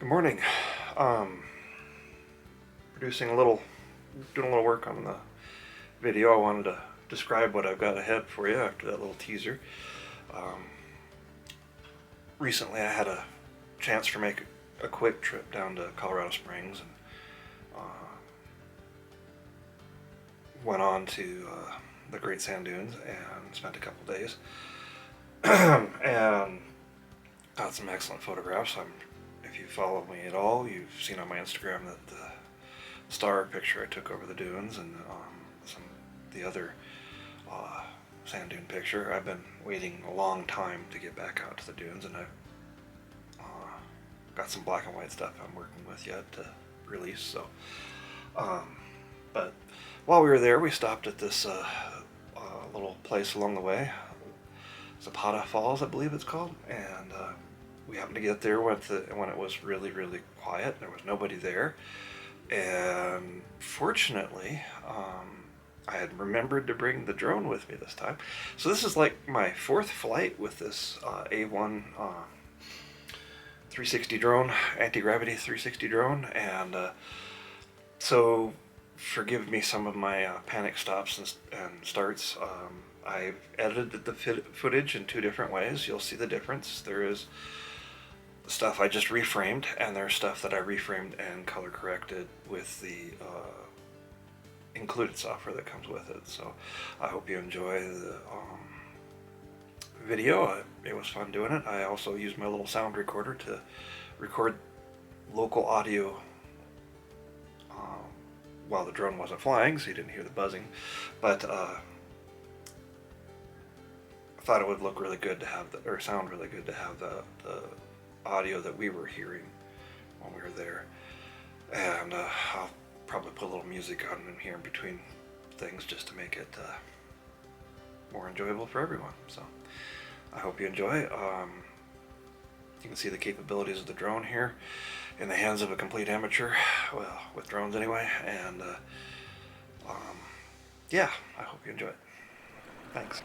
Good morning. Producing doing a little work on the video. I wanted to describe what I've got ahead for you after that little teaser. Recently I had a chance to make a quick trip down to Colorado Springs and went on to the Great Sand Dunes and spent a couple days and got some excellent photographs. If you follow me at all, you've seen on my Instagram that the star picture I took over the dunes and the other sand dune picture. I've been waiting a long time to get back out to the dunes, and I've got some black and white stuff I'm working with yet to release. So, but while we were there, we stopped at this little place along the way, Zapata Falls, I believe it's called, and we happened to get there when it was really, really quiet. There was nobody there, and fortunately, I had remembered to bring the drone with me this time. So this is like my fourth flight with this A1 360 drone, anti-gravity 360 drone, and so forgive me some of my panic stops and starts. I've edited the footage in two different ways. You'll see the difference. There is stuff I just reframed, and there's stuff that I reframed and color corrected with the included software that comes with it. So I hope you enjoy the video. It was fun doing it. I also used my little sound recorder to record local audio while the drone wasn't flying, so you didn't hear the buzzing, but I thought it would look really good to have or sound really good to have the audio that we were hearing when we were there. And I'll probably put a little music on in here in between things just to make it more enjoyable for everyone. So I hope you enjoy. You can see the capabilities of the drone here in the hands of a complete amateur, well, with drones anyway, and yeah, I hope you enjoy it. Thanks.